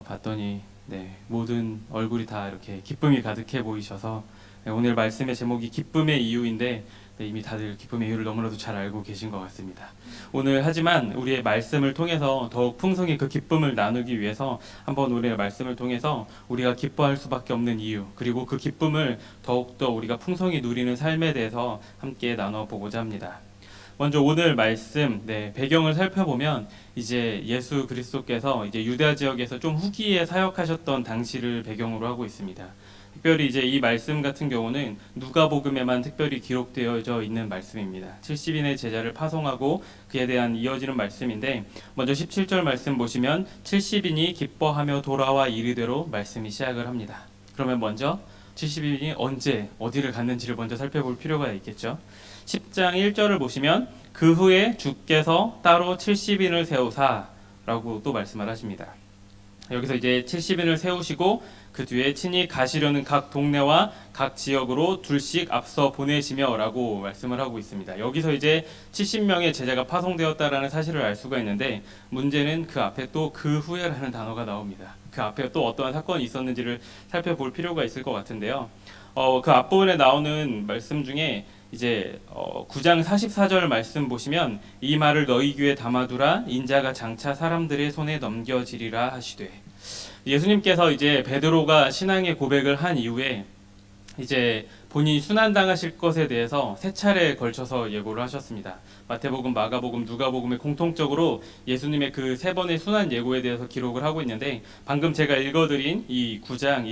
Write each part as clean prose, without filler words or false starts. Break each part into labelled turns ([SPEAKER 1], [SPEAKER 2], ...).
[SPEAKER 1] 봤더니 모든 얼굴이 다 이렇게 기쁨이 가득해 보이셔서 오늘 말씀의 제목이 기쁨의 이유인데 이미 다들 기쁨의 이유를 너무나도 잘 알고 계신 것 같습니다. 오늘 하지만 우리의 말씀을 통해서 더욱 풍성히 그 기쁨을 나누기 위해서 한번 우리의 말씀을 통해서 우리가 기뻐할 수밖에 없는 이유, 그리고 그 기쁨을 더욱더 우리가 풍성히 누리는 삶에 대해서 함께 나눠보고자 합니다. 먼저 오늘 말씀 배경을 살펴보면 이제 예수 그리스도께서 이제 유대아 지역에서 좀 후기에 사역하셨던 당시를 배경으로 하고 있습니다. 특별히 이제 이 말씀 같은 경우는 누가복음에만 특별히 기록되어져 있는 말씀입니다. 70인의 제자를 파송하고 그에 대한 이어지는 말씀인데, 먼저 17절 말씀 보시면 70인이 기뻐하며 돌아와 이르되로 말씀이 시작을 합니다. 그러면 먼저 70인이 언제 어디를 갔는지를 먼저 살펴볼 필요가 있겠죠. 10장 1절을 보시면 그 후에 주께서 따로 70인을 세우사 라고 또 말씀을 하십니다. 여기서 이제 70인을 세우시고 그 뒤에 친히 가시려는 각 동네와 각 지역으로 둘씩 앞서 보내시며 라고 말씀을 하고 있습니다. 여기서 이제 70명의 제자가 파송되었다라는 사실을 알 수가 있는데, 문제는 그 앞에 또 그 후에라는 단어가 나옵니다. 그 앞에 또 어떠한 사건이 있었는지를 살펴볼 필요가 있을 것 같은데요. 그 앞부분에 나오는 말씀 중에 이제 9장 44절 말씀 보시면 이 말을 너희 귀에 담아두라 인자가 장차 사람들의 손에 넘겨지리라 하시되, 예수님께서 이제 베드로가 신앙의 고백을 한 이후에 이제 본인이 순환당하실 것에 대해서 세 차례에 걸쳐서 예고를 하셨습니다. 마태복음, 마가복음, 누가복음에 공통적으로 예수님의 그 세 번의 순환 예고에 대해서 기록을 하고 있는데, 방금 제가 읽어드린 이 9장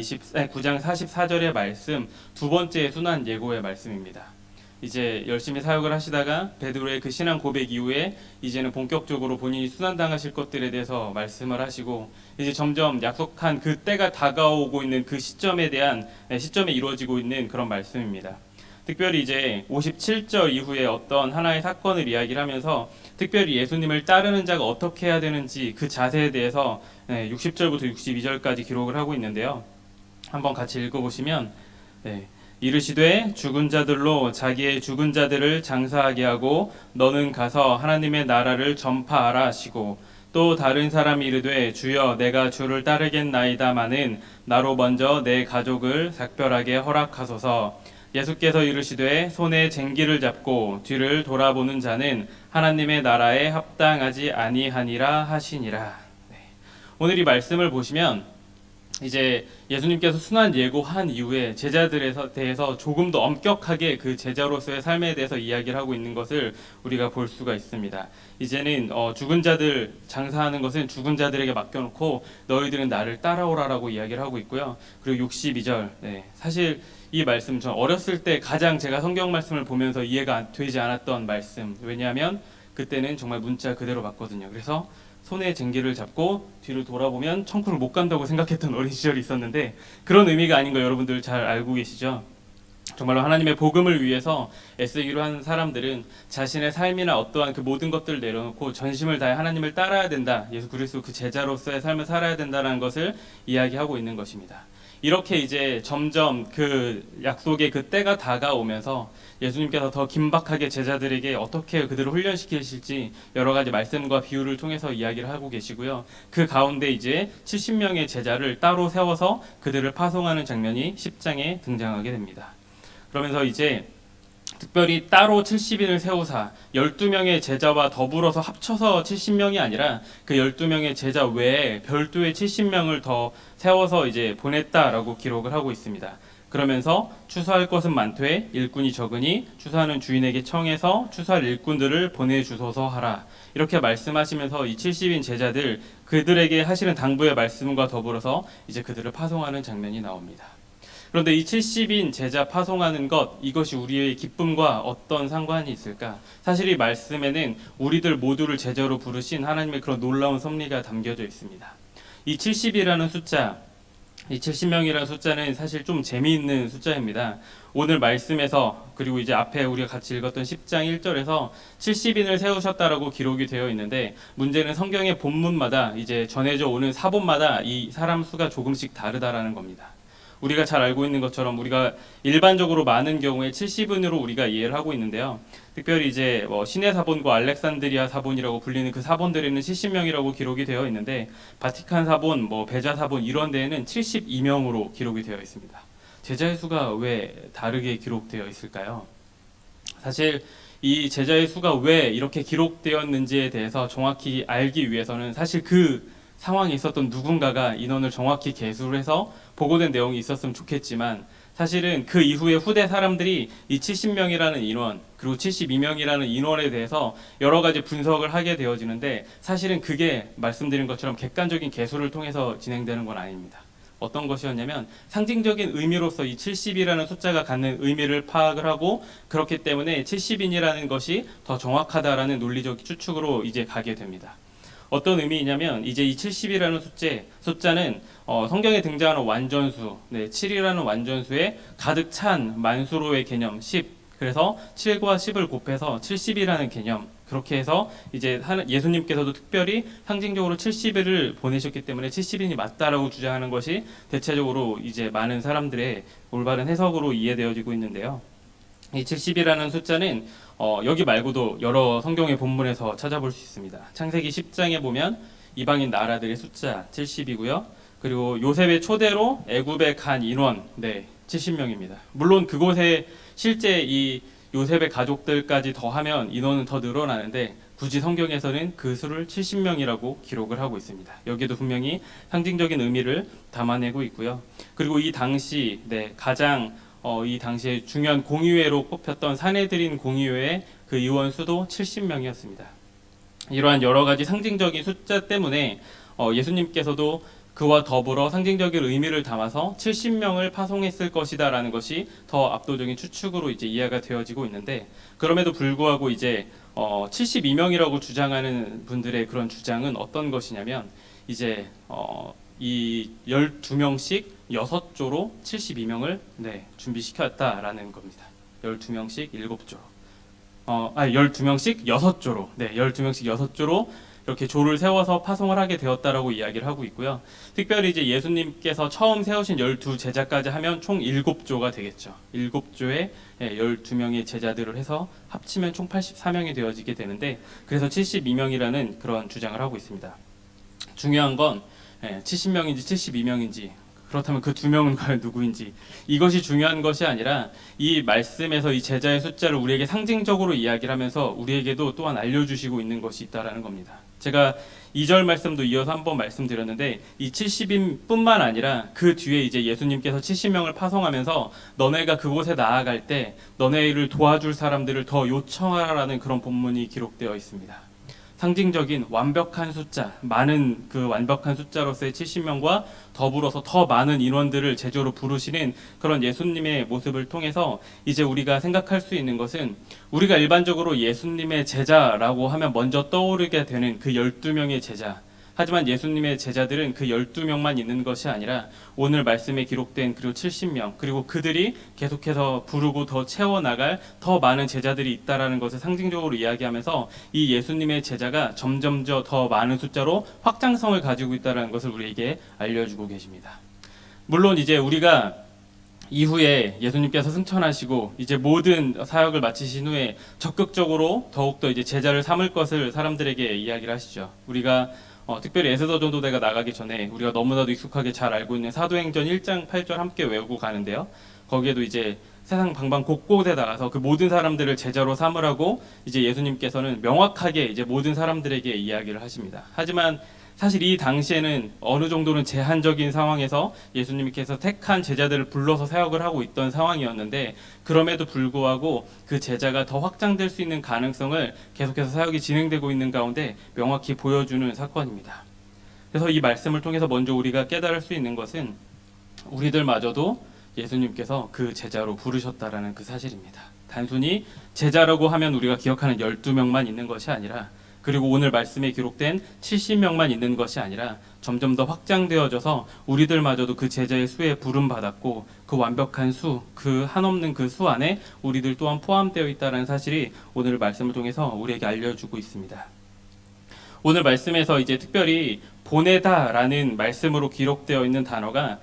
[SPEAKER 1] 44절의 말씀 두 번째 순환 예고의 말씀입니다. 이제 열심히 사역을 하시다가 베드로의 그 신앙 고백 이후에 이제는 본격적으로 본인이 순환당하실 것들에 대해서 말씀을 하시고, 이제 점점 약속한 그 때가 다가오고 있는 그 시점에 이루어지고 있는 그런 말씀입니다. 특별히 이제 57절 이후에 어떤 하나의 사건을 이야기를 하면서 특별히 예수님을 따르는 자가 어떻게 해야 되는지 그 자세에 대해서 60절부터 62절까지 기록을 하고 있는데요. 한번 같이 읽어보시면 이르시되 죽은 자들로 자기의 죽은 자들을 장사하게 하고 너는 가서 하나님의 나라를 전파하라 하시고, 또 다른 사람이 이르되 주여 내가 주를 따르겠나이다마는 나로 먼저 내 가족을 작별하게 허락하소서. 예수께서 이르시되 손에 쟁기를 잡고 뒤를 돌아보는 자는 하나님의 나라에 합당하지 아니하니라 하시니라. 오늘 이 말씀을 보시면 이제 예수님께서 순환 예고한 이후에 제자들에 대해서 조금 더 엄격하게 그 제자로서의 삶에 대해서 이야기를 하고 있는 것을 우리가 볼 수가 있습니다. 이제는 죽은 자들 장사하는 것은 죽은 자들에게 맡겨놓고 너희들은 나를 따라오라라고 이야기를 하고 있고요. 그리고 62절 사실 이 말씀 전 어렸을 때 가장 제가 성경 말씀을 보면서 이해가 되지 않았던 말씀, 왜냐하면 그때는 정말 문자 그대로 봤거든요. 그래서 손에 쟁기를 잡고 뒤를 돌아보면 청크를 못 간다고 생각했던 어린 시절이 있었는데, 그런 의미가 아닌 거 여러분들 잘 알고 계시죠? 정말로 하나님의 복음을 위해서 애쓰기로 한 사람들은 자신의 삶이나 어떠한 그 모든 것들을 내려놓고 전심을 다해 하나님을 따라야 된다, 예수 그리스도 그 제자로서의 삶을 살아야 된다는 것을 이야기하고 있는 것입니다. 이렇게 이제 점점 그 약속의 그 때가 다가오면서 예수님께서 더 긴박하게 제자들에게 어떻게 그들을 훈련시키실지 여러 가지 말씀과 비유를 통해서 이야기를 하고 계시고요. 그 가운데 이제 70명의 제자를 따로 세워서 그들을 파송하는 장면이 10장에 등장하게 됩니다. 그러면서 이제 특별히 따로 70인을 세우사 12명의 제자와 더불어서 합쳐서 70명이 아니라 그 12명의 제자 외에 별도의 70명을 더 세워서 이제 보냈다라고 기록을 하고 있습니다. 그러면서 추수할 것은 많되 일꾼이 적으니 추수하는 주인에게 청해서 추수할 일꾼들을 보내주소서 하라. 이렇게 말씀하시면서 이 70인 제자들 그들에게 하시는 당부의 말씀과 더불어서 이제 그들을 파송하는 장면이 나옵니다. 그런데 이 70인 제자 파송하는 것, 이것이 우리의 기쁨과 어떤 상관이 있을까? 사실 이 말씀에는 우리들 모두를 제자로 부르신 하나님의 그런 놀라운 섭리가 담겨져 있습니다. 이 70이라는 숫자, 이 70명이라는 숫자는 사실 좀 재미있는 숫자입니다. 오늘 말씀에서, 그리고 이제 앞에 우리가 같이 읽었던 10장 1절에서 70인을 세우셨다라고 기록이 되어 있는데, 문제는 성경의 본문마다 이제 전해져 오는 사본마다 이 사람 수가 조금씩 다르다라는 겁니다. 우리가 잘 알고 있는 것처럼 우리가 일반적으로 많은 경우에 70인으로 우리가 이해를 하고 있는데요. 특별히 이제 신의 사본과 알렉산드리아 사본이라고 불리는 그 사본들에는 70명이라고 기록이 되어 있는데 바티칸 사본, 베자 사본 이런 데에는 72명으로 기록이 되어 있습니다. 제자의 수가 왜 다르게 기록되어 있을까요? 사실 이 제자의 수가 왜 이렇게 기록되었는지에 대해서 정확히 알기 위해서는 사실 그 상황에 있었던 누군가가 인원을 정확히 계수를 해서 보고된 내용이 있었으면 좋겠지만 사실은 그 이후에 후대 사람들이 이 70명이라는 인원 그리고 72명이라는 인원에 대해서 여러 가지 분석을 하게 되어지는데 사실은 그게 말씀드린 것처럼 객관적인 계수를 통해서 진행되는 건 아닙니다. 어떤 것이었냐면 상징적인 의미로서 이 70이라는 숫자가 갖는 의미를 파악을 하고 그렇기 때문에 70인이라는 것이 더 정확하다라는 논리적 추측으로 이제 가게 됩니다. 어떤 의미이냐면 이제 이 70이라는 숫자는 성경에 등장하는 완전수, 7이라는 완전수에 가득 찬 만수로의 개념 10. 그래서 7과 10을 곱해서 70이라는 개념. 그렇게 해서 이제 예수님께서도 특별히 상징적으로 70일을 보내셨기 때문에 70인이 맞다라고 주장하는 것이 대체적으로 이제 많은 사람들의 올바른 해석으로 이해되어지고 있는데요. 이 70이라는 숫자는 여기 말고도 여러 성경의 본문에서 찾아볼 수 있습니다. 창세기 10장에 보면 이방인 나라들의 숫자 70이고요. 그리고 요셉의 초대로 애굽에 간 인원 70명입니다. 물론 그곳에 실제 이 요셉의 가족들까지 더하면 인원은 더 늘어나는데 굳이 성경에서는 그 수를 70명이라고 기록을 하고 있습니다. 여기에도 분명히 상징적인 의미를 담아내고 있고요. 그리고 이 당시 가장 이 당시에 중요한 공의회로 뽑혔던 사내들인 공의회의 그 의원 수도 70명이었습니다. 이러한 여러 가지 상징적인 숫자 때문에 예수님께서도 그와 더불어 상징적인 의미를 담아서 70명을 파송했을 것이다라는 것이 더 압도적인 추측으로 이제 이해가 되어지고 있는데 그럼에도 불구하고 이제 72명이라고 주장하는 분들의 그런 주장은 어떤 것이냐면 이제 이 12명씩 6조로 72명을 준비시켰다라는 겁니다. 12명씩 7조. 12명씩 6조로. 12명씩 6조로 이렇게 조를 세워서 파송을 하게 되었다라고 이야기를 하고 있고요. 특별히 이제 예수님께서 처음 세우신 12제자까지 하면 총 7조가 되겠죠. 7조에 12명의 제자들을 해서 합치면 총 84명이 되어지게 되는데 그래서 72명이라는 그런 주장을 하고 있습니다. 중요한 건 70명인지 72명인지 그렇다면 그 두 명은 과연 누구인지 이것이 중요한 것이 아니라 이 말씀에서 이 제자의 숫자를 우리에게 상징적으로 이야기를 하면서 우리에게도 또한 알려주시고 있는 것이 있다라는 겁니다. 제가 2절 말씀도 이어서 한번 말씀드렸는데 이 70인 뿐만 아니라 그 뒤에 이제 예수님께서 70명을 파송하면서 너네가 그곳에 나아갈 때 너네를 도와줄 사람들을 더 요청하라라는 그런 본문이 기록되어 있습니다. 상징적인 완벽한 숫자, 많은 그 완벽한 숫자로서의 70명과 더불어서 더 많은 인원들을 제조로 부르시는 그런 예수님의 모습을 통해서 이제 우리가 생각할 수 있는 것은 우리가 일반적으로 예수님의 제자라고 하면 먼저 떠오르게 되는 그 12명의 제자. 하지만 예수님의 제자들은 그 12명만 있는 것이 아니라 오늘 말씀에 기록된 그리고 70명 그리고 그들이 계속해서 부르고 더 채워나갈 더 많은 제자들이 있다라는 것을 상징적으로 이야기하면서 이 예수님의 제자가 점점 더 많은 숫자로 확장성을 가지고 있다는 것을 우리에게 알려주고 계십니다. 물론 이제 우리가 이후에 예수님께서 승천하시고 이제 모든 사역을 마치신 후에 적극적으로 더욱더 이제 제자를 삼을 것을 사람들에게 이야기를 하시죠. 우리가 특별히 에스더 전도대가 나가기 전에 우리가 너무나도 익숙하게 잘 알고 있는 사도행전 1장 8절 함께 외우고 가는데요. 거기에도 이제 세상 방방 곳곳에 나가서 그 모든 사람들을 제자로 삼으라고 이제 예수님께서는 명확하게 이제 모든 사람들에게 이야기를 하십니다. 하지만 사실 이 당시에는 어느 정도는 제한적인 상황에서 예수님께서 택한 제자들을 불러서 사역을 하고 있던 상황이었는데 그럼에도 불구하고 그 제자가 더 확장될 수 있는 가능성을 계속해서 사역이 진행되고 있는 가운데 명확히 보여주는 사건입니다. 그래서 이 말씀을 통해서 먼저 우리가 깨달을 수 있는 것은 우리들마저도 예수님께서 그 제자로 부르셨다라는 그 사실입니다. 단순히 제자라고 하면 우리가 기억하는 12명만 있는 것이 아니라 그리고 오늘 말씀에 기록된 70명만 있는 것이 아니라 점점 더 확장되어져서 우리들마저도 그 제자의 수에 부름받았고 그 완벽한 수, 그 한없는 그 수 안에 우리들 또한 포함되어 있다는 사실이 오늘 말씀을 통해서 우리에게 알려주고 있습니다. 오늘 말씀에서 이제 특별히 보내다라는 말씀으로 기록되어 있는 단어가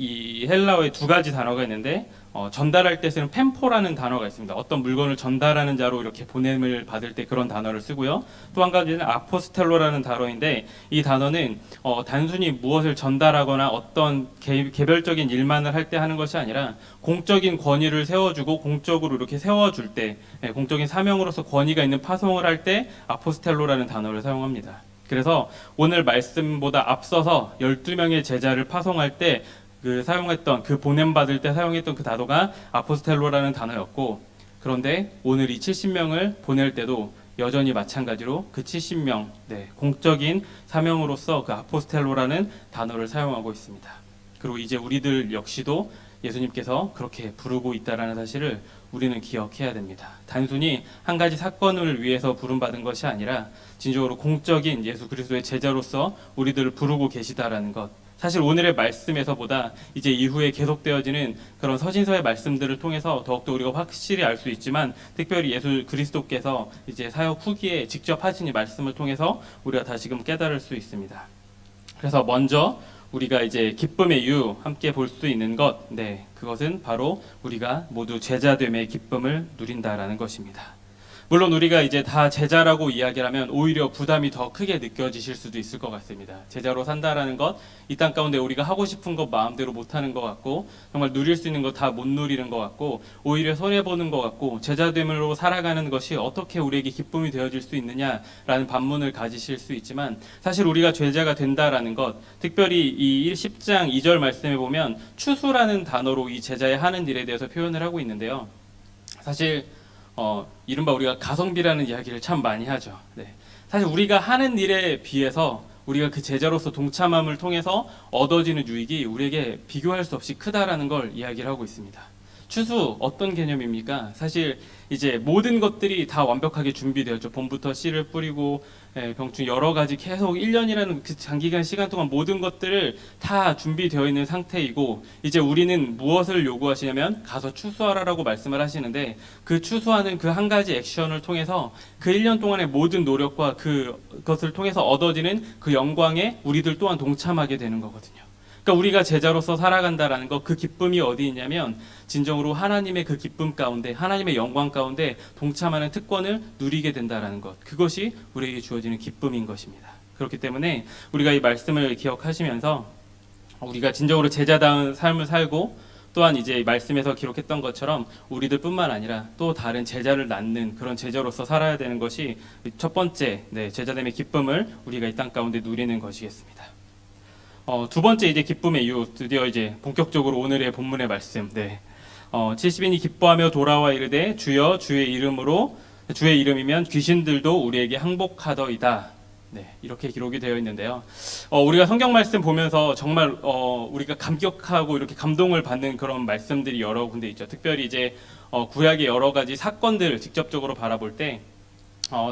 [SPEAKER 1] 이 헬라어에 두 가지 단어가 있는데 전달할 때 쓰는 펜포라는 단어가 있습니다. 어떤 물건을 전달하는 자로 이렇게 보냄을 받을 때 그런 단어를 쓰고요. 또 한 가지는 아포스텔로라는 단어인데 이 단어는 단순히 무엇을 전달하거나 어떤 개별적인 일만을 할 때 하는 것이 아니라 공적인 권위를 세워주고 공적으로 이렇게 세워줄 때 공적인 사명으로서 권위가 있는 파송을 할 때 아포스텔로라는 단어를 사용합니다. 그래서 오늘 말씀보다 앞서서 12명의 제자를 파송할 때 사용했던 그 보냄받을 때 사용했던 그 단어가 아포스텔로라는 단어였고, 그런데 오늘 이 70명을 보낼 때도 여전히 마찬가지로 그 70명 공적인 사명으로서 그 아포스텔로라는 단어를 사용하고 있습니다. 그리고 이제 우리들 역시도 예수님께서 그렇게 부르고 있다라는 사실을 우리는 기억해야 됩니다. 단순히 한 가지 사건을 위해서 부름받은 것이 아니라 진정으로 공적인 예수 그리스도의 제자로서 우리들을 부르고 계시다라는 것. 사실 오늘의 말씀에서보다 이제 이후에 계속되어지는 그런 서신서의 말씀들을 통해서 더욱더 우리가 확실히 알 수 있지만, 특별히 예수 그리스도께서 이제 사역 후기에 직접 하신 이 말씀을 통해서 우리가 다시금 깨달을 수 있습니다. 그래서 먼저 우리가 이제 기쁨의 이유 함께 볼 수 있는 것, 그것은 바로 우리가 모두 제자됨의 기쁨을 누린다라는 것입니다. 물론 우리가 이제 다 제자라고 이야기를 하면 오히려 부담이 더 크게 느껴지실 수도 있을 것 같습니다. 제자로 산다라는 것, 이 땅 가운데 우리가 하고 싶은 것 마음대로 못하는 것 같고, 정말 누릴 수 있는 것 다 못 누리는 것 같고, 오히려 손해보는 것 같고, 제자됨으로 살아가는 것이 어떻게 우리에게 기쁨이 되어질 수 있느냐라는 반문을 가지실 수 있지만, 사실 우리가 제자가 된다라는 것, 특별히 이 10장 2절 말씀에 보면 추수라는 단어로 이 제자의 하는 일에 대해서 표현을 하고 있는데요. 사실 이른바 우리가 가성비라는 이야기를 참 많이 하죠. 사실 우리가 하는 일에 비해서 우리가 그 제자로서 동참함을 통해서 얻어지는 유익이 우리에게 비교할 수 없이 크다라는 걸 이야기를 하고 있습니다. 추수 어떤 개념입니까? 사실 이제 모든 것들이 다 완벽하게 준비되었죠. 봄부터 씨를 뿌리고 병충 여러 가지 계속 1년이라는 그 장기간 시간 동안 모든 것들을 다 준비되어 있는 상태이고, 이제 우리는 무엇을 요구하시냐면 가서 추수하라라고 말씀을 하시는데, 그 추수하는 그 한 가지 액션을 통해서 그 1년 동안의 모든 노력과 그것을 통해서 얻어지는 그 영광에 우리들 또한 동참하게 되는 거거든요. 그러니까 우리가 제자로서 살아간다라는 것, 그 기쁨이 어디 있냐면 진정으로 하나님의 그 기쁨 가운데, 하나님의 영광 가운데 동참하는 특권을 누리게 된다라는 것, 그것이 우리에게 주어지는 기쁨인 것입니다. 그렇기 때문에 우리가 이 말씀을 기억하시면서 우리가 진정으로 제자다운 삶을 살고, 또한 이제 말씀에서 기록했던 것처럼 우리들뿐만 아니라 또 다른 제자를 낳는 그런 제자로서 살아야 되는 것이 첫 번째 제자됨의 기쁨을 우리가 이 땅 가운데 누리는 것이겠습니다. 두 번째 이제 기쁨의 이유, 드디어 이제 본격적으로 오늘의 본문의 말씀. 70인이 기뻐하며 돌아와 이르되 주여 주의 이름이면 귀신들도 우리에게 항복하더이다. 이렇게 기록이 되어 있는데요. 우리가 성경 말씀 보면서 정말 우리가 감격하고 이렇게 감동을 받는 그런 말씀들이 여러 군데 있죠. 특별히 이제 구약의 여러 가지 사건들을 직접적으로 바라볼 때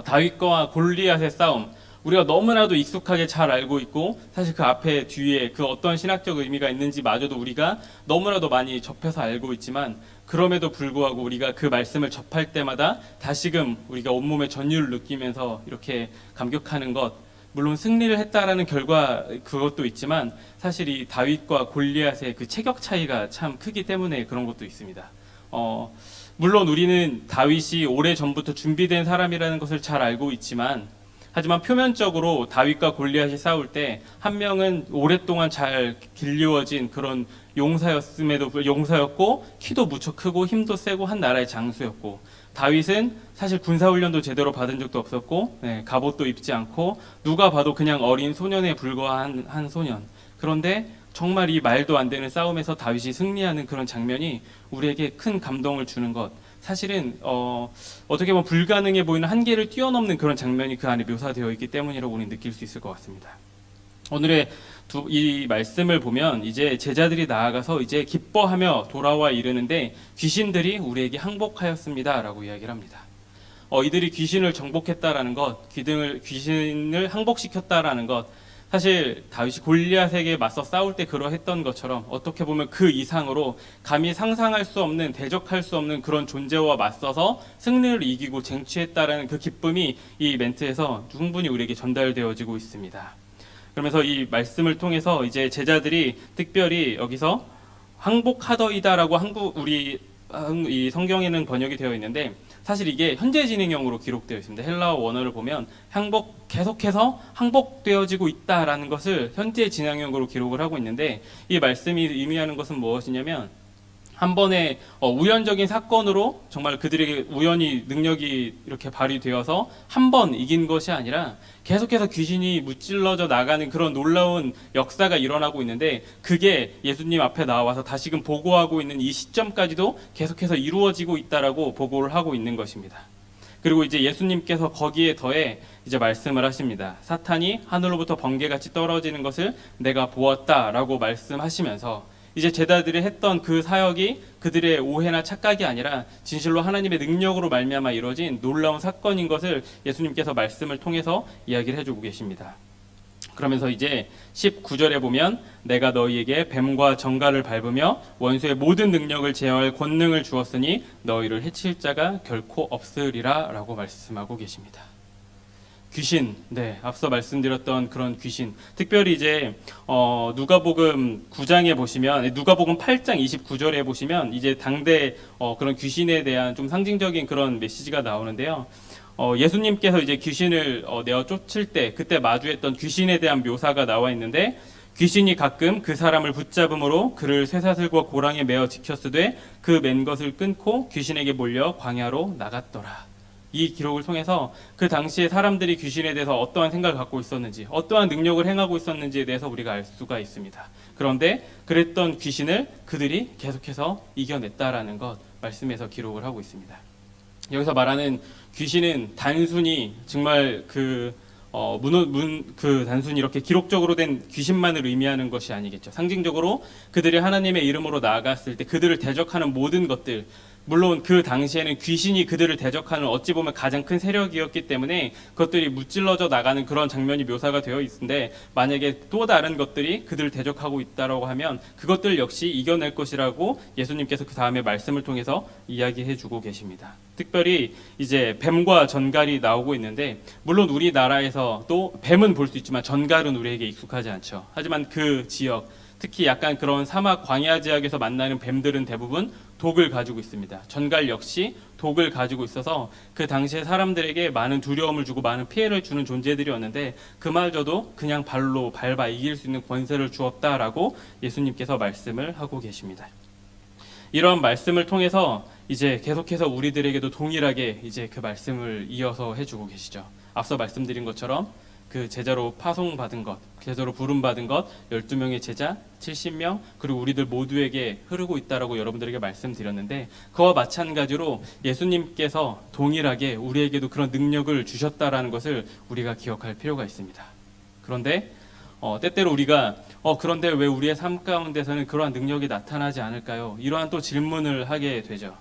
[SPEAKER 1] 다윗과 골리앗의 싸움, 우리가 너무나도 익숙하게 잘 알고 있고, 사실 그 앞에 뒤에 그 어떤 신학적 의미가 있는지 마저도 우리가 너무나도 많이 접해서 알고 있지만, 그럼에도 불구하고 우리가 그 말씀을 접할 때마다 다시금 우리가 온몸에 전율을 느끼면서 이렇게 감격하는 것, 물론 승리를 했다라는 결과 그것도 있지만 사실 이 다윗과 골리앗의 그 체격 차이가 참 크기 때문에 그런 것도 있습니다. 물론 우리는 다윗이 오래전부터 준비된 사람이라는 것을 잘 알고 있지만, 하지만 표면적으로 다윗과 골리앗이 싸울 때 한 명은 오랫동안 잘 길리워진 그런 용사였고, 키도 무척 크고 힘도 세고 한 나라의 장수였고, 다윗은 사실 군사훈련도 제대로 받은 적도 없었고, 갑옷도 입지 않고 누가 봐도 그냥 어린 소년에 불과한 한 소년. 그런데 정말 이 말도 안 되는 싸움에서 다윗이 승리하는 그런 장면이 우리에게 큰 감동을 주는 것, 사실은 어떻게 보면 불가능해 보이는 한계를 뛰어넘는 그런 장면이 그 안에 묘사되어 있기 때문이라고 우리는 느낄 수 있을 것 같습니다. 오늘의 이 말씀을 보면 이제 제자들이 나아가서 이제 기뻐하며 돌아와 이르는데 귀신들이 우리에게 항복하였습니다라고 이야기를 합니다. 이들이 귀신을 정복했다라는 것, 귀신을 항복시켰다라는 것, 사실 다윗이 골리앗에게 맞서 싸울 때 그러했던 것처럼 어떻게 보면 그 이상으로 감히 상상할 수 없는, 대적할 수 없는 그런 존재와 맞서서 승리를 이기고 쟁취했다라는 그 기쁨이 이 멘트에서 충분히 우리에게 전달되어지고 있습니다. 그러면서 이 말씀을 통해서 이제 제자들이 특별히 여기서 항복하더이다라고 이 성경에는 번역이 되어 있는데 사실 이게 현재 진행형으로 기록되어 있습니다. 헬라어 원어를 보면 계속해서 항복되어지고 있다라는 것을 현재 진행형으로 기록을 하고 있는데 이 말씀이 의미하는 것은 무엇이냐면 한 번의 우연적인 사건으로 정말 그들에게 우연히 능력이 이렇게 발휘되어서 한 번 이긴 것이 아니라 계속해서 귀신이 무찔러져 나가는 그런 놀라운 역사가 일어나고 있는데 그게 예수님 앞에 나와서 다시금 보고하고 있는 이 시점까지도 계속해서 이루어지고 있다라고 보고를 하고 있는 것입니다. 그리고 이제 예수님께서 거기에 더해 이제 말씀을 하십니다. 사탄이 하늘로부터 번개같이 떨어지는 것을 내가 보았다라고 말씀하시면서 이제 제자들이 했던 그 사역이 그들의 오해나 착각이 아니라 진실로 하나님의 능력으로 말미암아 이루어진 놀라운 사건인 것을 예수님께서 말씀을 통해서 이야기를 해주고 계십니다. 그러면서 이제 19절에 보면 내가 너희에게 뱀과 정갈을 밟으며 원수의 모든 능력을 제어할 권능을 주었으니 너희를 해칠 자가 결코 없으리라 라고 말씀하고 계십니다. 귀신, 앞서 말씀드렸던 그런 귀신, 특별히 이제 누가복음 9장에 보시면, 누가복음 8장 29절에 보시면 이제 당대 그런 귀신에 대한 좀 상징적인 그런 메시지가 나오는데요. 예수님께서 이제 귀신을 내어 쫓을 때 그때 마주했던 귀신에 대한 묘사가 나와 있는데 귀신이 가끔 그 사람을 붙잡음으로 그를 쇠사슬과 고랑에 매어 지켰으되 그 맨 것을 끊고 귀신에게 몰려 광야로 나갔더라. 이 기록을 통해서 그 당시에 사람들이 귀신에 대해서 어떠한 생각을 갖고 있었는지, 어떠한 능력을 행하고 있었는지에 대해서 우리가 알 수가 있습니다. 그런데 그랬던 귀신을 그들이 계속해서 이겨냈다라는 것 말씀에서 기록을 하고 있습니다. 여기서 말하는 귀신은 단순히 정말 단순히 이렇게 기록적으로 된 귀신만을 의미하는 것이 아니겠죠. 상징적으로 그들이 하나님의 이름으로 나아갔을 때 그들을 대적하는 모든 것들, 물론 그 당시에는 귀신이 그들을 대적하는 어찌 보면 가장 큰 세력이었기 때문에 그것들이 무찔러져 나가는 그런 장면이 묘사가 되어 있는데 만약에 또 다른 것들이 그들을 대적하고 있다라고 하면 그것들 역시 이겨낼 것이라고 예수님께서 그 다음에 말씀을 통해서 이야기해 주고 계십니다. 특별히 이제 뱀과 전갈이 나오고 있는데 물론 우리나라에서 또 뱀은 볼 수 있지만 전갈은 우리에게 익숙하지 않죠. 하지만 그 지역, 특히 약간 그런 사막 광야 지역에서 만나는 뱀들은 대부분 독을 가지고 있습니다. 전갈 역시 독을 가지고 있어서 그 당시에 사람들에게 많은 두려움을 주고 많은 피해를 주는 존재들이었는데 그마저도 그냥 발로 밟아 이길 수 있는 권세를 주었다라고 예수님께서 말씀을 하고 계십니다. 이런 말씀을 통해서 이제 계속해서 우리들에게도 동일하게 이제 그 말씀을 이어서 해주고 계시죠. 앞서 말씀드린 것처럼 그 제자로 파송받은 것, 제자로 부름받은 것 12명의 제자, 70명, 그리고 우리들 모두에게 흐르고 있다라고 여러분들에게 말씀드렸는데 그와 마찬가지로 예수님께서 동일하게 우리에게도 그런 능력을 주셨다라는 것을 우리가 기억할 필요가 있습니다. 그런데 때때로 우리가 그런데 왜 우리의 삶 가운데서는 그러한 능력이 나타나지 않을까요? 이러한 또 질문을 하게 되죠.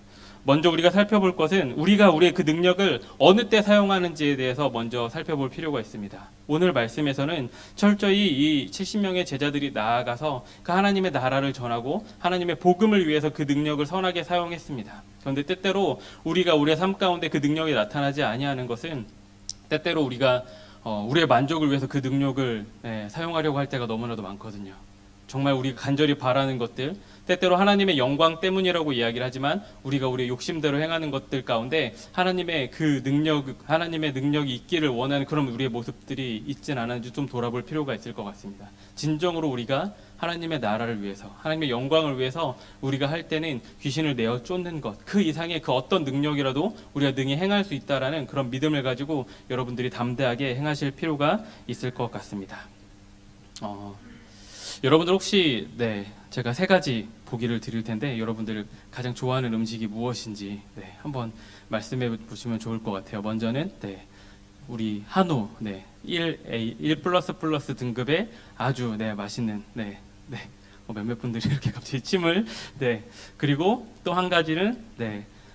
[SPEAKER 1] 먼저 우리가 살펴볼 것은 우리가 우리의 그 능력을 어느 때 사용하는지에 대해서 먼저 살펴볼 필요가 있습니다. 오늘 말씀에서는 철저히 이 70명의 제자들이 나아가서 그 하나님의 나라를 전하고 하나님의 복음을 위해서 그 능력을 선하게 사용했습니다. 그런데 때때로 우리가 우리의 삶 가운데 그 능력이 나타나지 아니하는 것은 때때로 우리가 우리의 만족을 위해서 그 능력을 사용하려고 할 때가 너무나도 많거든요. 정말 우리가 간절히 바라는 것들, 때때로 하나님의 영광 때문이라고 이야기를 하지만 우리가 우리의 욕심대로 행하는 것들 가운데 하나님의 능력이 있기를 원하는 그런 우리의 모습들이 있진 않은지 좀 돌아볼 필요가 있을 것 같습니다. 진정으로 우리가 하나님의 나라를 위해서, 하나님의 영광을 위해서 우리가 할 때는 귀신을 내어 쫓는 것, 그 이상의 그 어떤 능력이라도 우리가 능히 행할 수 있다라는 그런 믿음을 가지고 여러분들이 담대하게 행하실 필요가 있을 것 같습니다. 여러분들 혹시 제가 3가지 보기를 드릴 텐데 여러분들 가장 좋아하는 음식이 무엇인지 한번 말씀해 보시면 좋을 것 같아요. 먼저는 우리 한우 1++ 등급의 아주 맛있는 몇몇 분들이 이렇게 갑자기 침을 그리고 또 한 가지는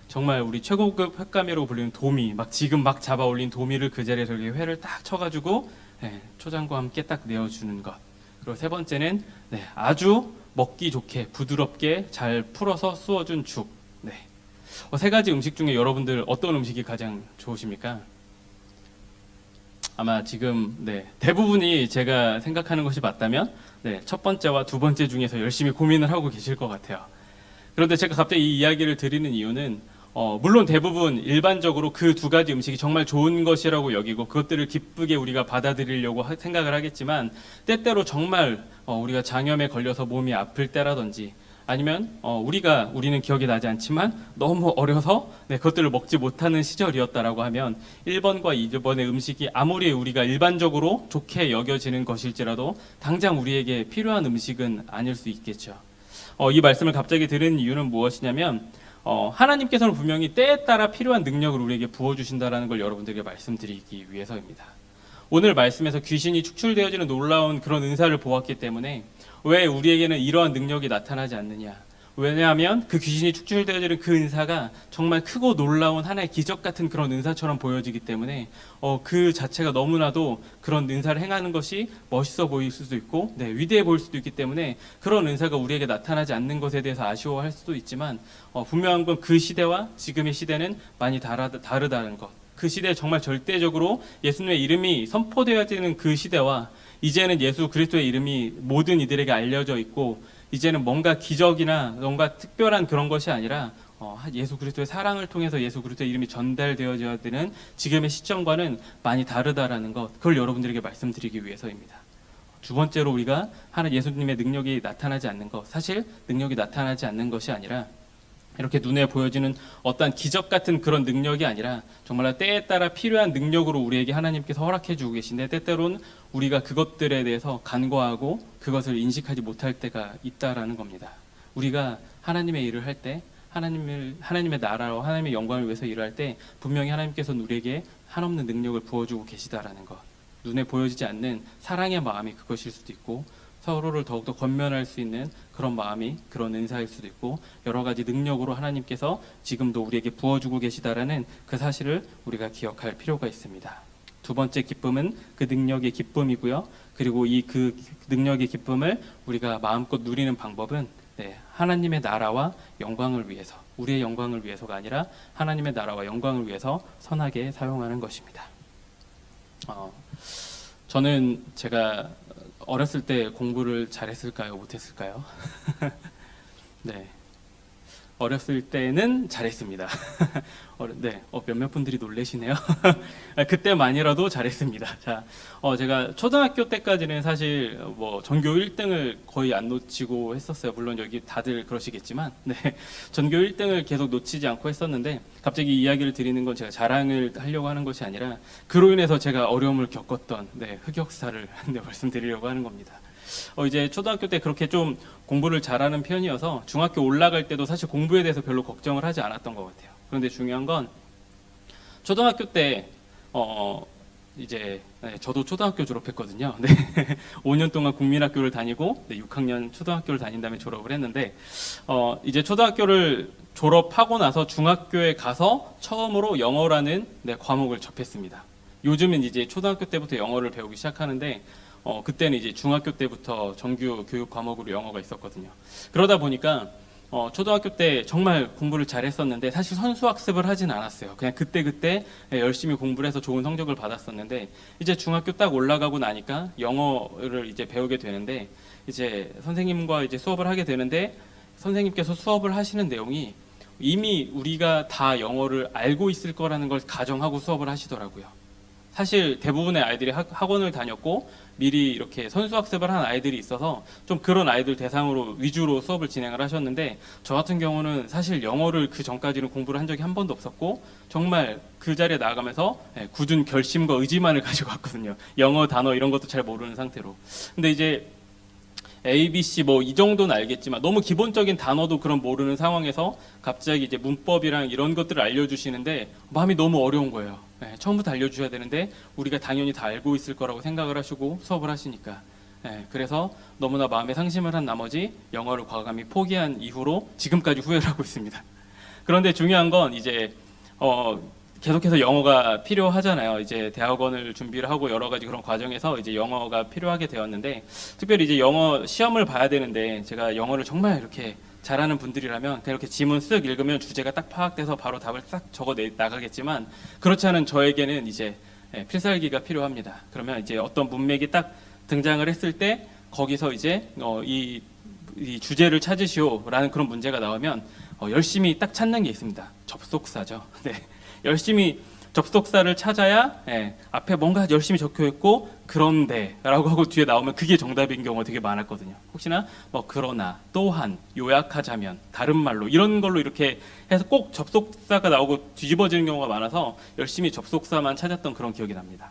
[SPEAKER 1] 정말 우리 최고급 횟감이라고 불리는 도미, 지금 잡아 올린 도미를 그 자리에서 이렇게 회를 딱 쳐가지고 초장과 함께 딱 내어주는 것. 그리고 3번째는 아주 먹기 좋게 부드럽게 잘 풀어서 쑤어준 죽. 3가지 음식 중에 여러분들 어떤 음식이 가장 좋으십니까? 아마 지금 대부분이 제가 생각하는 것이 맞다면 네, 첫 번째와 두 번째 중에서 열심히 고민을 하고 계실 것 같아요. 그런데 제가 갑자기 이 이야기를 드리는 이유는 물론 대부분 일반적으로 그 두 가지 음식이 정말 좋은 것이라고 여기고 그것들을 기쁘게 우리가 받아들이려고 생각을 하겠지만 때때로 정말 우리가 장염에 걸려서 몸이 아플 때라든지 아니면 우리는 기억이 나지 않지만 너무 어려서 그것들을 먹지 못하는 시절이었다라고 하면 1번과 2번의 음식이 아무리 우리가 일반적으로 좋게 여겨지는 것일지라도 당장 우리에게 필요한 음식은 아닐 수 있겠죠. 이 말씀을 갑자기 들은 이유는 무엇이냐면 하나님께서는 분명히 때에 따라 필요한 능력을 우리에게 부어주신다라는 걸 여러분들에게 말씀드리기 위해서입니다. 오늘 말씀에서 귀신이 축출되어지는 놀라운 그런 은사를 보았기 때문에 왜 우리에게는 이러한 능력이 나타나지 않느냐? 왜냐하면 그 귀신이 축출되어지는 그 은사가 정말 크고 놀라운 하나의 기적 같은 그런 은사처럼 보여지기 때문에 그 자체가 너무나도 그런 은사를 행하는 것이 멋있어 보일 수도 있고 위대해 보일 수도 있기 때문에 그런 은사가 우리에게 나타나지 않는 것에 대해서 아쉬워할 수도 있지만 분명한 건 그 시대와 지금의 시대는 많이 다르다는 것. 그 시대에 정말 절대적으로 예수님의 이름이 선포되어지는 그 시대와 이제는 예수 그리스도의 이름이 모든 이들에게 알려져 있고 이제는 뭔가 기적이나 뭔가 특별한 그런 것이 아니라 예수 그리스도의 사랑을 통해서 예수 그리스도의 이름이 전달되어져야 되는 지금의 시점과는 많이 다르다라는 것, 그걸 여러분들에게 말씀드리기 위해서입니다. 두 번째로 우리가 예수님의 능력이 나타나지 않는 것, 사실 능력이 나타나지 않는 것이 아니라 이렇게 눈에 보여지는 어떤 기적 같은 그런 능력이 아니라 정말 때에 따라 필요한 능력으로 우리에게 하나님께서 허락해 주고 계신데 때때로는 우리가 그것들에 대해서 간과하고 그것을 인식하지 못할 때가 있다라는 겁니다. 우리가 하나님의 일을 할 때 하나님의 나라와 하나님의 영광을 위해서 일을 할 때 분명히 하나님께서는 우리에게 한없는 능력을 부어주고 계시다라는 것, 눈에 보여지지 않는 사랑의 마음이 그것일 수도 있고 서로를 더욱더 권면할 수 있는 그런 마음이 그런 은사일 수도 있고 여러 가지 능력으로 하나님께서 지금도 우리에게 부어주고 계시다라는 그 사실을 우리가 기억할 필요가 있습니다. 두 번째 기쁨은 그 능력의 기쁨이고요. 그리고 이 그 능력의 기쁨을 우리가 마음껏 누리는 방법은 하나님의 나라와 영광을 위해서, 우리의 영광을 위해서가 아니라 하나님의 나라와 영광을 위해서 선하게 사용하는 것입니다. 저는 제가 어렸을 때 공부를 잘했을까요? 못했을까요? 네, 어렸을 때는 잘했습니다. 몇몇 분들이 놀라시네요. 그때만이라도 잘했습니다. 자, 제가 초등학교 때까지는 사실 전교 1등을 거의 안 놓치고 했었어요. 물론 여기 다들 그러시겠지만, 전교 1등을 계속 놓치지 않고 했었는데 갑자기 이 이야기를 드리는 건 제가 자랑을 하려고 하는 것이 아니라 그로 인해서 제가 어려움을 겪었던 흑역사를 말씀드리려고 하는 겁니다. 이제 초등학교 때 그렇게 좀 공부를 잘하는 편이어서 중학교 올라갈 때도 사실 공부에 대해서 별로 걱정을 하지 않았던 것 같아요. 그런데 중요한 건 초등학교 때 이제 저도 초등학교 졸업했거든요. 5년 동안 국민학교를 다니고 6학년 초등학교를 다닌 다음에 졸업을 했는데 이제 초등학교를 졸업하고 나서 중학교에 가서 처음으로 영어라는 과목을 접했습니다. 요즘은 이제 초등학교 때부터 영어를 배우기 시작하는데 그때는 이제 중학교 때부터 정규 교육 과목으로 영어가 있었거든요. 그러다 보니까 초등학교 때 정말 공부를 잘했었는데 사실 선수학습을 하진 않았어요. 그냥 그때 열심히 공부를 해서 좋은 성적을 받았었는데 이제 중학교 딱 올라가고 나니까 영어를 이제 배우게 되는데 이제 선생님과 이제 수업을 하게 되는데 선생님께서 수업을 하시는 내용이 이미 우리가 다 영어를 알고 있을 거라는 걸 가정하고 수업을 하시더라고요. 사실 대부분의 아이들이 학원을 다녔고 미리 이렇게 선수학습을 한 아이들이 있어서 좀 그런 아이들 대상으로 위주로 수업을 진행을 하셨는데 저 같은 경우는 사실 영어를 그 전까지는 공부를 한 적이 한 번도 없었고 정말 그 자리에 나가면서 굳은 결심과 의지만을 가지고 왔거든요. 영어 단어 이런 것도 잘 모르는 상태로. 근데 이제 A, B, C 이 정도는 알겠지만 너무 기본적인 단어도 그런 모르는 상황에서 갑자기 이제 문법이랑 이런 것들을 알려주시는데 마음이 너무 어려운 거예요. 처음부터 알려주셔야 되는데 우리가 당연히 다 알고 있을 거라고 생각을 하시고 수업을 하시니까 그래서 너무나 마음에 상심을 한 나머지 영어를 과감히 포기한 이후로 지금까지 후회를 하고 있습니다. 그런데 중요한 건 이제 계속해서 영어가 필요하잖아요. 이제 대학원을 준비를 하고 여러 가지 그런 과정에서 이제 영어가 필요하게 되었는데 특별히 이제 영어 시험을 봐야 되는데 제가 영어를 정말 이렇게 잘하는 분들이라면 그냥 이렇게 지문 쓱 읽으면 주제가 딱 파악돼서 바로 답을 싹 적어 나가겠지만 그렇지 않은 저에게는 이제 필살기가 필요합니다. 그러면 이제 어떤 문맥이 딱 등장을 했을 때 거기서 이제 이 주제를 찾으시오라는 그런 문제가 나오면 열심히 딱 찾는 게 있습니다. 접속사죠. 네, 열심히 접속사를 찾아야 앞에 뭔가 열심히 적혀 있고 그런데라고 하고 뒤에 나오면 그게 정답인 경우가 되게 많았거든요. 혹시나 뭐 그러나, 또한, 요약하자면, 다른 말로 이런 걸로 이렇게 해서 꼭 접속사가 나오고 뒤집어지는 경우가 많아서 열심히 접속사만 찾았던 그런 기억이 납니다.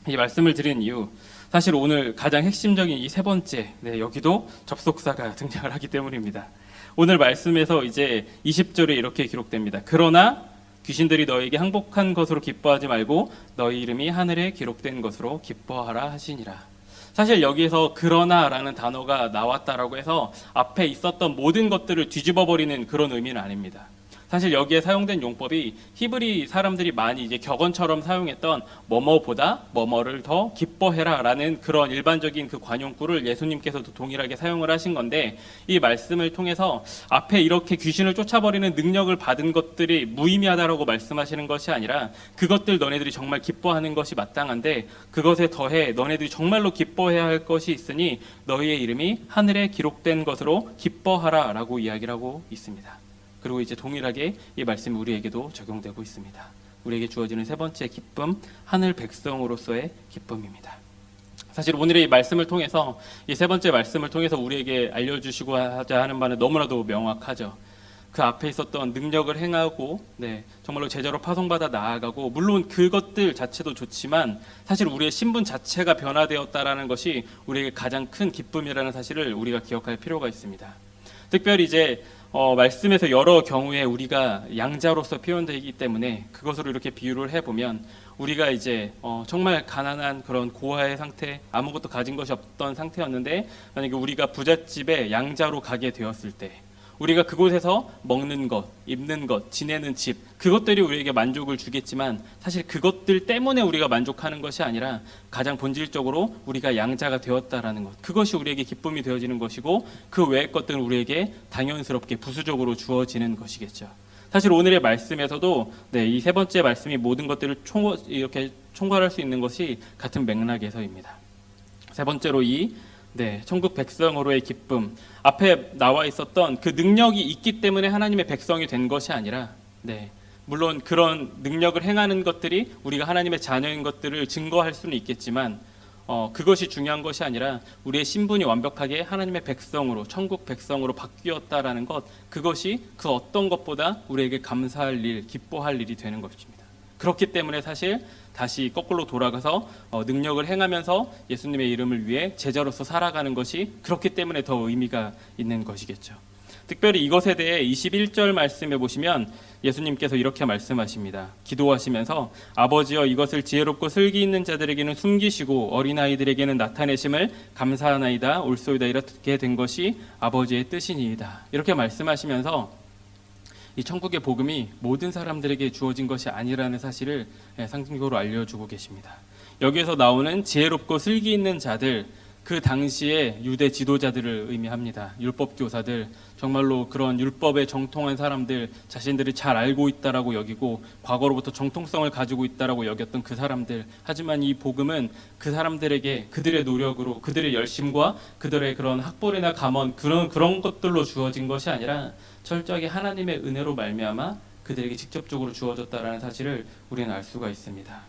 [SPEAKER 1] 이 말씀을 드린 이유, 사실 오늘 가장 핵심적인 이 세 번째, 여기도 접속사가 등장을 하기 때문입니다. 오늘 말씀에서 이제 20절에 이렇게 기록됩니다. 그러나 귀신들이 너에게 항복한 것으로 기뻐하지 말고 너희 이름이 하늘에 기록된 것으로 기뻐하라 하시니라. 사실 여기에서 그러나라는 단어가 나왔다라고 해서 앞에 있었던 모든 것들을 뒤집어 버리는 그런 의미는 아닙니다. 사실 여기에 사용된 용법이 히브리 사람들이 많이 이제 격언처럼 사용했던 뭐뭐보다 뭐뭐를 더 기뻐해라라는 그런 일반적인 그 관용구를 예수님께서도 동일하게 사용을 하신 건데, 이 말씀을 통해서 앞에 이렇게 귀신을 쫓아버리는 능력을 받은 것들이 무의미하다라고 말씀하시는 것이 아니라 그것들 너네들이 정말 기뻐하는 것이 마땅한데 그것에 더해 너네들이 정말로 기뻐해야 할 것이 있으니 너희의 이름이 하늘에 기록된 것으로 기뻐하라라고 이야기를 하고 있습니다. 그리고 이제 동일하게 이 말씀이 우리에게도 적용되고 있습니다. 우리에게 주어지는 세 번째 기쁨, 하늘 백성으로서의 기쁨입니다. 사실 오늘의 이 말씀을 통해서, 이 세 번째 말씀을 통해서 우리에게 알려주시고자 하는 바는 너무나도 명확하죠. 그 앞에 있었던 능력을 행하고 정말로 제자로 파송받아 나아가고, 물론 그것들 자체도 좋지만 사실 우리의 신분 자체가 변화되었다라는 것이 우리에게 가장 큰 기쁨이라는 사실을 우리가 기억할 필요가 있습니다. 특별히 이제 말씀에서 여러 경우에 우리가 양자로서 표현되기 때문에 그것으로 이렇게 비유를 해보면, 우리가 이제 정말 가난한 그런 고아의 상태, 아무것도 가진 것이 없던 상태였는데 만약에 우리가 부잣집에 양자로 가게 되었을 때 우리가 그곳에서 먹는 것, 입는 것, 지내는 집, 그것들이 우리에게 만족을 주겠지만 사실 그것들 때문에 우리가 만족하는 것이 아니라 가장 본질적으로 우리가 양자가 되었다라는 것, 그것이 우리에게 기쁨이 되어지는 것이고 그 외의 것들은 우리에게 당연스럽게 부수적으로 주어지는 것이겠죠. 사실 오늘의 말씀에서도 이 세 번째 말씀이 모든 것들을 이렇게 총괄할 수 있는 것이 같은 맥락에서입니다. 세 번째로 천국 백성으로의 기쁨, 앞에 나와 있었던 그 능력이 있기 때문에 하나님의 백성이 된 것이 아니라 물론 그런 능력을 행하는 것들이 우리가 하나님의 자녀인 것들을 증거할 수는 있겠지만 그것이 중요한 것이 아니라 우리의 신분이 완벽하게 하나님의 백성으로, 천국 백성으로 바뀌었다라는 것, 그것이 그 어떤 것보다 우리에게 감사할 일, 기뻐할 일이 되는 것입니다. 그렇기 때문에 사실 다시 거꾸로 돌아가서 능력을 행하면서 예수님의 이름을 위해 제자로서 살아가는 것이 그렇기 때문에 더 의미가 있는 것이겠죠. 특별히 이것에 대해 21절 말씀에 보시면 예수님께서 이렇게 말씀하십니다. 기도하시면서 아버지여, 이것을 지혜롭고 슬기 있는 자들에게는 숨기시고 어린아이들에게는 나타내심을 감사하나이다. 옳소이다. 이렇게 된 것이 아버지의 뜻이니이다. 이렇게 말씀하시면서 이 천국의 복음이 모든 사람들에게 주어진 것이 아니라는 사실을 상징적으로 알려주고 계십니다. 여기에서 나오는 지혜롭고 슬기 있는 자들, 그 당시에 유대 지도자들을 의미합니다. 율법 교사들, 정말로 그런 율법에 정통한 사람들, 자신들이 잘 알고 있다라고 여기고 과거로부터 정통성을 가지고 있다라고 여겼던 그 사람들. 하지만 이 복음은 그 사람들에게 그들의 노력으로, 그들의 열심과 그들의 그런 학벌이나 감언, 그런 것들로 주어진 것이 아니라 철저하게 하나님의 은혜로 말미암아 그들에게 직접적으로 주어졌다라는 사실을 우리는 알 수가 있습니다.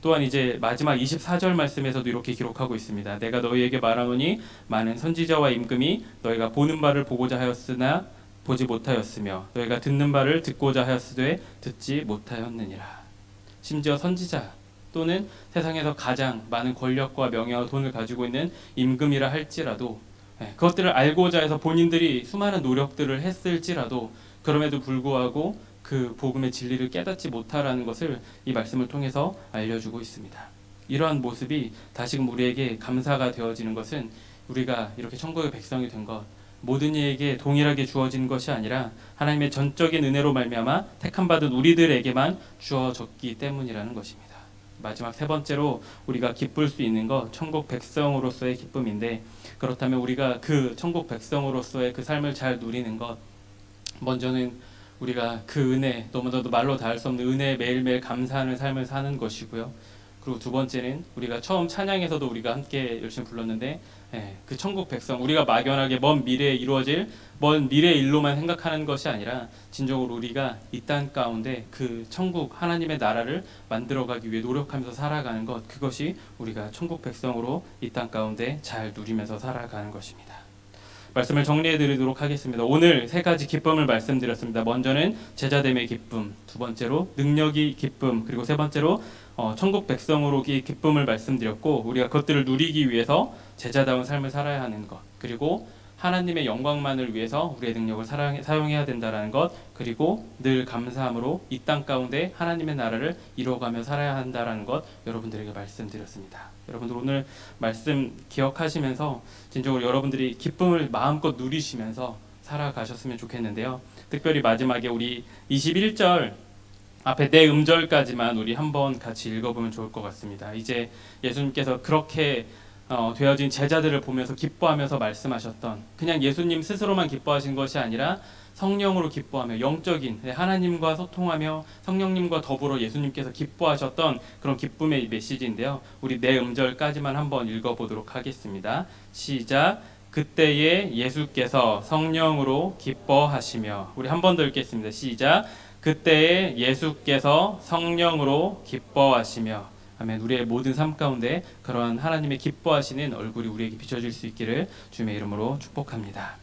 [SPEAKER 1] 또한 이제 마지막 24절 말씀에서도 이렇게 기록하고 있습니다. 내가 너희에게 말하노니 많은 선지자와 임금이 너희가 보는 바를 보고자 하였으나 보지 못하였으며 너희가 듣는 바를 듣고자 하였으되 듣지 못하였느니라. 심지어 선지자 또는 세상에서 가장 많은 권력과 명예와 돈을 가지고 있는 임금이라 할지라도, 그것들을 알고자 해서 본인들이 수많은 노력들을 했을지라도 그럼에도 불구하고 그 복음의 진리를 깨닫지 못하라는 것을 이 말씀을 통해서 알려주고 있습니다. 이러한 모습이 다시금 우리에게 감사가 되어지는 것은 우리가 이렇게 천국의 백성이 된 것, 모든 이에게 동일하게 주어진 것이 아니라 하나님의 전적인 은혜로 말미암아 택함받은 우리들에게만 주어졌기 때문이라는 것입니다. 마지막 세 번째로 우리가 기쁠 수 있는 것, 천국 백성으로서의 기쁨인데, 그렇다면 우리가 그 천국 백성으로서의 그 삶을 잘 누리는 것, 먼저는 우리가 그 은혜, 너무나도 말로 다 할 수 없는 은혜에 매일매일 감사하는 삶을 사는 것이고요. 그리고 두 번째는 우리가 처음 찬양에서도 우리가 함께 열심히 불렀는데 그 천국 백성, 우리가 막연하게 먼 미래에 이루어질 먼 미래의 일로만 생각하는 것이 아니라 진정으로 우리가 이 땅 가운데 그 천국 하나님의 나라를 만들어가기 위해 노력하면서 살아가는 것, 그것이 우리가 천국 백성으로 이 땅 가운데 잘 누리면서 살아가는 것입니다. 말씀을 정리해 드리도록 하겠습니다. 오늘 세 가지 기쁨을 말씀드렸습니다. 먼저는 제자됨의 기쁨, 두 번째로 능력이 기쁨, 그리고 세 번째로 천국 백성으로 이 기쁨을 말씀드렸고, 우리가 그것들을 누리기 위해서 제자다운 삶을 살아야 하는 것, 그리고 하나님의 영광만을 위해서 우리의 능력을 사용해야 된다는 것, 그리고 늘 감사함으로 이 땅 가운데 하나님의 나라를 이루어가며 살아야 한다는 것, 여러분들에게 말씀드렸습니다. 여러분들 오늘 말씀 기억하시면서 진정으로 여러분들이 기쁨을 마음껏 누리시면서 살아가셨으면 좋겠는데요. 특별히 마지막에 우리 21절 앞에 네 음절까지만 우리 한번 같이 읽어보면 좋을 것 같습니다. 이제 예수님께서 그렇게 되어진 제자들을 보면서 기뻐하면서 말씀하셨던, 그냥 예수님 스스로만 기뻐하신 것이 아니라 성령으로 기뻐하며 영적인 하나님과 소통하며 성령님과 더불어 예수님께서 기뻐하셨던 그런 기쁨의 메시지인데요. 우리 네 음절까지만 한번 읽어보도록 하겠습니다. 시작. 그때에 예수께서 성령으로 기뻐하시며, 우리 한 번 더 읽겠습니다. 시작. 그때에 예수께서 성령으로 기뻐하시며. 아멘. 우리의 모든 삶 가운데 그러한 하나님의 기뻐하시는 얼굴이 우리에게 비춰질 수 있기를 주님의 이름으로 축복합니다.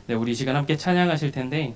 [SPEAKER 1] 네, 우리 이 시간 함께 찬양하실 텐데